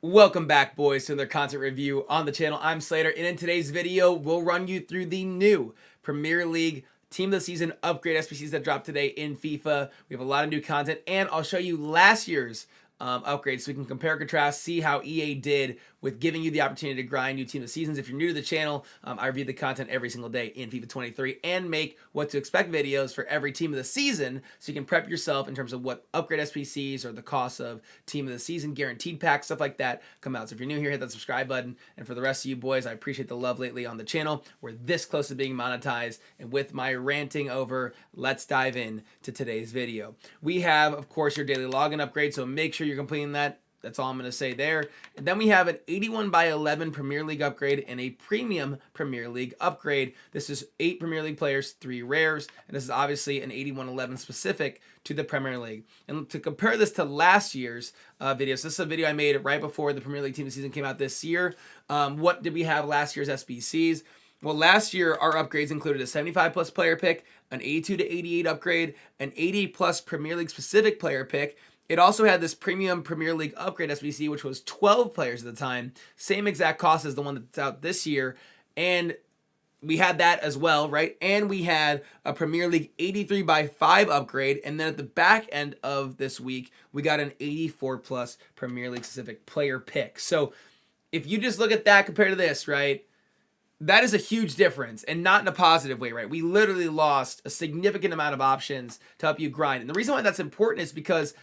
Welcome back, boys, to another content review on the channel. I'm Slater, and in today's video, we'll run you through the new Premier League Team of the Season upgrade SBCs that dropped today in FIFA. We have a lot of new content, and I'll show you last year's upgrades so we can compare and contrast, see how EA did with giving you the opportunity to grind new Team of the Seasons. If you're new to the channel, I review the content every single day in FIFA 23 and make what to expect videos for every Team of the Season so you can prep yourself in terms of what upgrade SBCs or the cost of Team of the Season, guaranteed packs, stuff like that come out. So if you're new here, hit that subscribe button. And for the rest of you boys, I appreciate the love lately on the channel. We're this close to being monetized. And with my ranting over, let's dive in to today's video. We have, of course, your daily login upgrade, so make sure you're completing that. That's all I'm going to say there. And then we have an 81 by 11 Premier League upgrade and a premium Premier League upgrade. This is 8 Premier League players, 3 rares, and this is obviously an 81-11 specific to the Premier League. And to compare this to last year's video, so this is a video I made right before the Premier League Team of the Season came out this year. What did we have last year's SBCs? Well, last year, our upgrades included a 75-plus player pick, an 82 to 88 upgrade, an 80-plus Premier League specific player pick. It also had this premium Premier League upgrade SBC, which was 12 players at the time. Same exact cost as the one that's out this year. And we had that as well, right? And we had a Premier League 83 by 5 upgrade. And then at the back end of this week, we got an 84-plus Premier League specific player pick. So if you just look at that compared to this, right? That is a huge difference, and not in a positive way, right? We literally lost a significant amount of options to help you grind. And the reason why that's important is because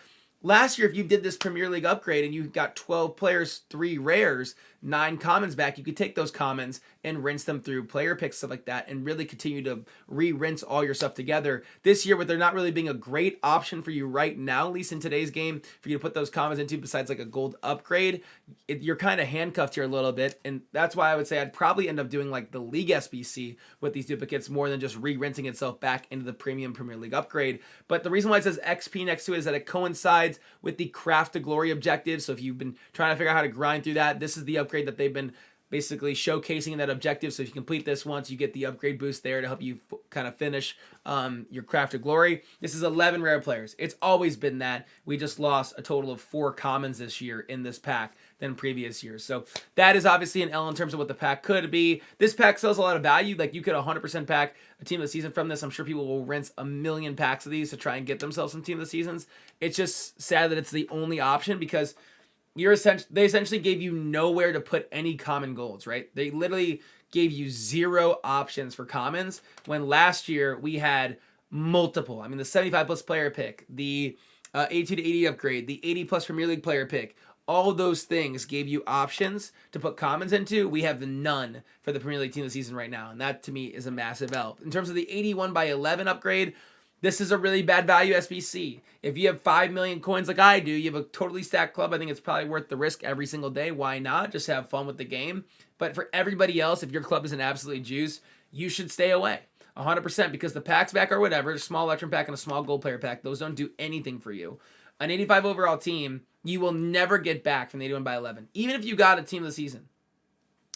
last year, if you did this Premier League upgrade and you got 12 players, 3 rares, 9 commons back, you could take those commons and rinse them through player picks, stuff like that, and really continue to re-rinse all your stuff together. This year, with there not really being a great option for you right now, at least in today's game, for you to put those commons into besides like a gold upgrade, you're kind of handcuffed here a little bit, and that's why I would say I'd probably end up doing like the League SBC with these duplicates more than just re-rinsing itself back into the premium Premier League upgrade. But the reason why it says XP next to it is that it coincides with the Craft to Glory objective. So if you've been trying to figure out how to grind through that, this is the upgrade that they've been basically showcasing in that objective. So if you complete this once, you get the upgrade boost there to help you kind of finish your Craft to Glory. This is 11 rare players. It's always been that. We just lost a total of 4 commons this year in this pack than previous years. So that is obviously an L in terms of what the pack could be. This pack sells a lot of value. Like you could 100% pack a Team of the Season from this. I'm sure people will rinse a million packs of these to try and get themselves some Team of the Seasons. It's just sad that it's the only option because they essentially gave you nowhere to put any common golds, right? They literally gave you 0 options for commons when last year we had multiple. I mean, the 75-plus player pick, the 82 to 80 upgrade, the 80-plus Premier League player pick, all those things gave you options to put commons into. We have none for the Premier League Team of the Season right now, and that to me is a massive L. In terms of the 81 by 11 upgrade, this is a really bad value SBC. If you have 5 million coins like I do, you have a totally stacked club, I think it's probably worth the risk every single day. Why not? Just have fun with the game. But for everybody else, if your club isn't absolutely juice, you should stay away. 100%, because the packs back or whatever, a small Electrum pack and a small gold player pack, those don't do anything for you. An 85 overall team, you will never get back from the 81 by 11. Even if you got a Team of the Season.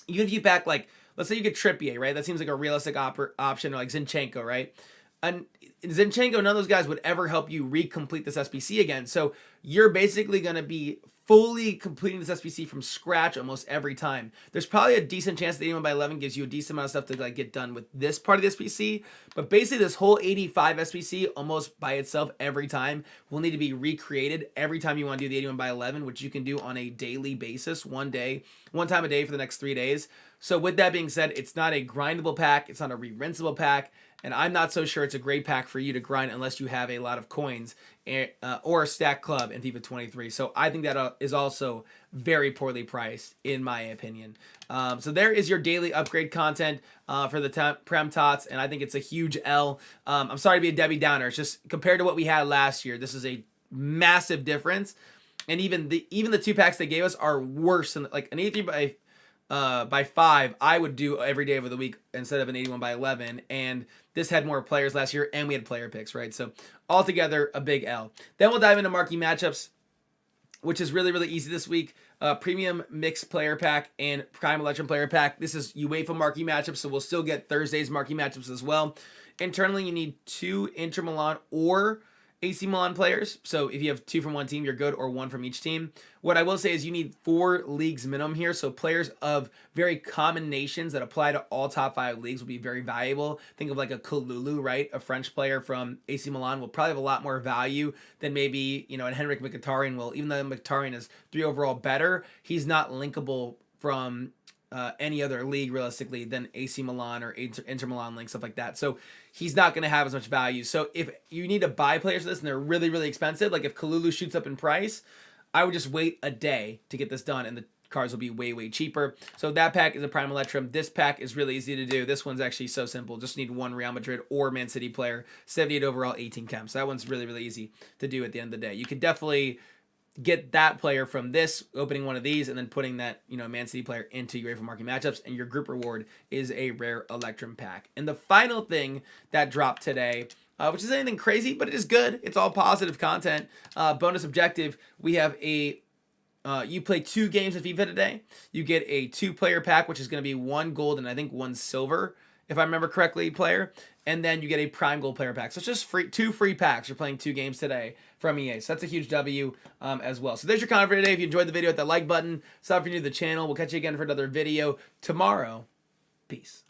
Even if you pack, like, let's say you get Trippier, right? That seems like a realistic option, or like Zinchenko, right? And Zinchenko, none of those guys would ever help you recomplete this SBC again. So you're basically going to be fully completing this SBC from scratch almost every time. There's probably a decent chance that 81 by 11 gives you a decent amount of stuff to like get done with this part of the SBC. But basically this whole 85 SBC almost by itself every time will need to be recreated every time you want to do the 81 by 11, which you can do on a daily basis, one time a day for the next 3 days. So with that being said, it's not a grindable pack. It's not a re-rinsable pack. And I'm not so sure it's a great pack for you to grind unless you have a lot of coins or a stack club in FIFA 23. So I think that is also very poorly priced, in my opinion. So there is your daily upgrade content for the Prem TOTS, and I think it's a huge L. I'm sorry to be a Debbie Downer. It's just compared to what we had last year, this is a massive difference. And even the 2 packs they gave us are worse than like an 83 by 5 I would do every day of the week instead of an 81 by 11, and this had more players last year and we had player picks, right? So altogether a big L. Then we'll dive into marquee matchups, which is really easy this week. Premium mixed player pack and prime Electrum player pack. This is UEFA marquee matchups, so we'll still get Thursday's marquee matchups as well. Internally, you need 2 Inter Milan or AC Milan players. So if you have 2 from one team, you're good, or 1 from each team. What I will say is you need 4 leagues minimum here. So players of very common nations that apply to all top 5 leagues will be very valuable. Think of like a Kalulu, right? A French player from AC Milan will probably have a lot more value than maybe, you know, a Henrik Mkhitaryan will. Even though Mkhitaryan is 3 overall better, he's not linkable from any other league realistically than AC Milan or Inter Milan link, stuff like that. So he's not going to have as much value. So if you need to buy players for this and they're really, really expensive, like if Kalulu shoots up in price, I would just wait a day to get this done and the cards will be way, way cheaper. So that pack is a Prime Electrum. This pack is really easy to do. This one's actually so simple. Just need 1 Real Madrid or Man City player, 78 overall, 18 chem. So that one's really, really easy to do at the end of the day. You could definitely get that player from this, opening one of these, and then putting that, you know, Man City player into your UEFA market matchups, and your group reward is a rare Electrum pack. And the final thing that dropped today, which is anything crazy, but it is good. It's all positive content. Bonus objective, we have a you play 2 games of FIFA today. You get a 2-player pack, which is going to be 1 gold and I think 1 silver, if I remember correctly, player. And then you get a Prime Gold player pack. So it's just free, 2 free packs. You're playing 2 games today from EA. So that's a huge W as well. So there's your content for today. If you enjoyed the video, hit that like button. Subscribe if you're new to the channel. We'll catch you again for another video tomorrow. Peace.